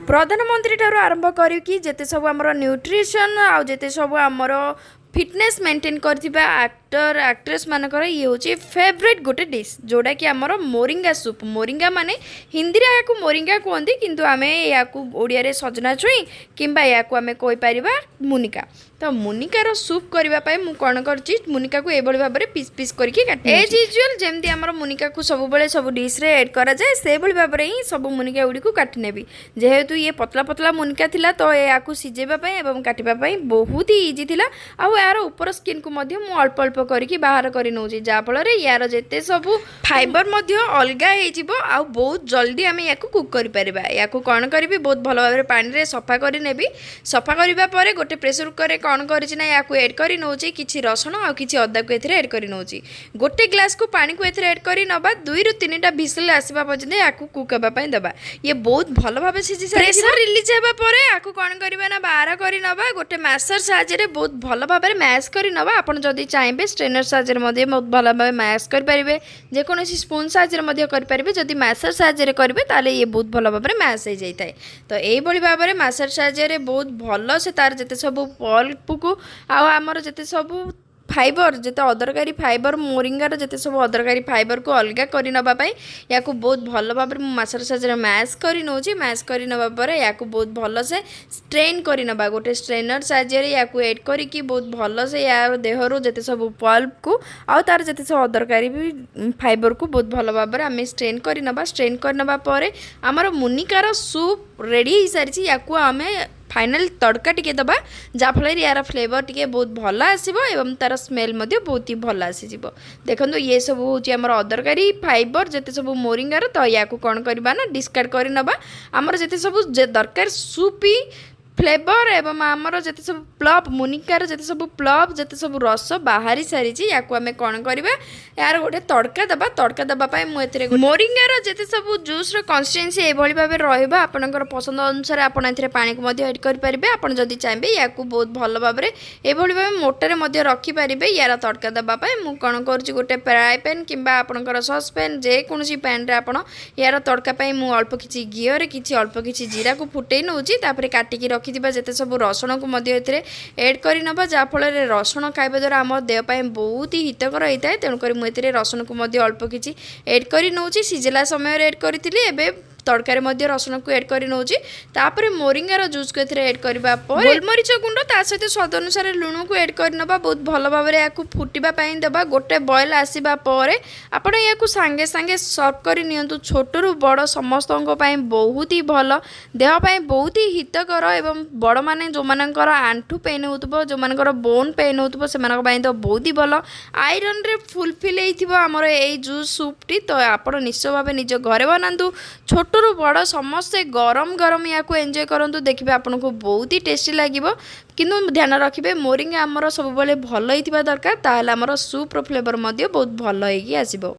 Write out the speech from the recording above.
प्रधानमंत्री ठारू आरंभ करी जेते सब आमर न्यूट्रिशन आउ जेते सब आमर फिटनेस मेंटेन करथिबा एक्टर एक्ट्रेस मानकर ये होची फेवरेट गोटे डिश जोड़ा कि आमर मोरिंगा सूप। मोरिंगा माने हिंदी रे याकू मोरिंगा कहंदी किंतु आमे याकू ओडिया रे सजना छुई किंबा याकू आमे कोइ परिबा मुनिका। तो मुनिकार सूप करबा पय मु कोन करची मुनिका को एबोली भाबरे पीस पीस करके काटि एज यूजुअल जेमती आमर मुनिका को सब बेले सब डिश रे ऐड करा जाए से बोली भाबरे ही सब मुनिका उडी को काटि नेबी। जेहेतु ये पतला पतला मुनिका थिला तो याकू सिजेबा पय एवं काटिबा पय बहुत ही इजी थिला। आ यार ऊपर स्किन को मध्य मु अल्प अल्प करके बाहर करि नउची जा फल रे यार जेते सब फाइबर मध्य अलगा हे जिवो आ बहुत जल्दी आमे याकू कुक करि परिबा। याकू कोन करबी बहुत भलो भाबरे पानी रे सफा करि नेबी। सफा करबा परे गोटे प्रेशर कुकर रे कोन करछि ना याकू ऐड करि नउची किछि रसुण आ किछि अदा को एथरे ऐड करि नउची। गोटे ग्लास को पानी को एथरे ऐड करि नबा 2 रु 3 टा विसल आसीबा पर्यंत याकू कुक हेबा पय दबा। ये बहुत भलो भाबे सिझि प्रेशर रिलीज हेबा परे याकू कोन करबा ना बाहर करि नबा गोटे मैशर साहाय्य रे बहुत भलो भाबे मैश करि नबा। आपण जदि चाहेबे स्ट्रेनर साहाय्य रे मध्ये बहुत भलो भाबे मैश करि परिबे। जे कोनोसी स्पून साहाय्य रे मध्ये करि परिबे। जदि मैशर साहाय्य रे करबे ताले ये बहुत भलो भाबे मैश हे जाय थाए। तो एई बळी भाबे मैशर साहाय्य रे बहुत भलो से तार जते सब पल्प को आ आमर जते सब फाइबर जिते अदरकारी फाइबर मोरिंगार जिते सब अदरकारी फाइबर को अलग करि नबा पई याकू बहुत भलो भाबे मासर साजरे मैश करि नउची। मैश करि नबा परे याकू बहुत भलो से स्ट्रेन करि नबा। गोटे स्ट्रेनर साजरे याकू ऐड करि कि बहुत भलो से या देहरु जिते सब पल्प को आ तार जिते सब अदरकारी भी फाइबर को बहुत भलो भाबे आमे स्ट्रेन करि नबा। स्ट्रेन करि नबा परे हमर मुनिकार सूप रेडी हो सारी। याकू आमे फाइनल तड़का टिके दबा जाफल यार फ्लेवर टिके बहुत भल आसो एवं तार स्मेल बहुत ही भल आसीजिवो। देखो ये सब हूँ आमर अदरकारी फाइबर जिते सब मोरिंगार। तो या कौन करवा ना डिस्कार्ड कर नबा। आमर जिते सब दरकार सूपी फ्लेवर एवं आमर जिते सब प्लप मुनिकार जिते सब प्लप जिते सब रस बाहरी सारी या आमे कौन करवा यार गोटे तड़का दबा। तड़का दबाई मुझे मोरिंगार जिते सब जूस कंसिस्टेंसी एभली भाव रहा आपंकर पसंद अनुसार आप पानी को ऐड करेंगे। आप जदि चाहिए या बहुत भल भाव एभली भाव मोटारे रखिपारे। यार तड़का दबाई मुझे कौन कर गोटे फ्राए पैन कि आपंकर ससपैन जेकोसी पैन रे आप यार तड़का मुझे अल्प किसी घीरे कि अल्प किसी जीरा को फुटे नौची काटिकी रखी जिते सब रसुण को ऐड कर नबा। जाफल रसुण खाइबा द्वारा आम देह बहुत ही हितकर होता है। तेणुक मुझे रसुण को अल्प किसी ऐड कर नौची। सिझला समय ऐड करी तड़कार रसुण को ऐड कर नौची। मोरिंगार जूस को ऐड करबा पर गोलमरीच गुंड ता सहित स्वाद अनुसार लुण को ऐड कर नबा। बहुत भल भाव या फुटिबा पई देबा। गोटे बॉयल आसीबा पर आपण या सांगे सांगे सर्व कर नियंतु। छोटू बड़ समस्त बहुत ही भल देह पाई बहुत ही हितकर एवं बड़ माने जो मानकर आंठू पेन होतबो जो मानकर बोन पेन होतबो से मानक पई तो बहुत ही भल आयरन रे फुलफिल हेइथिबो हमर एई जूस सूप टी। तो आपण निश्चय भाव निज घरे बनातु। छोटू बड़ समस्ते गरम गरम या एंजॉय करंतु। देखिए आपको बहुत ही टेस्टी लगे किंतु ध्यान रखिए मोरिंगा आमर सब भल होइथिबा दरकार ताहले आमर सूप रो फ्लेवर बहुत भल होइकी आसीबो।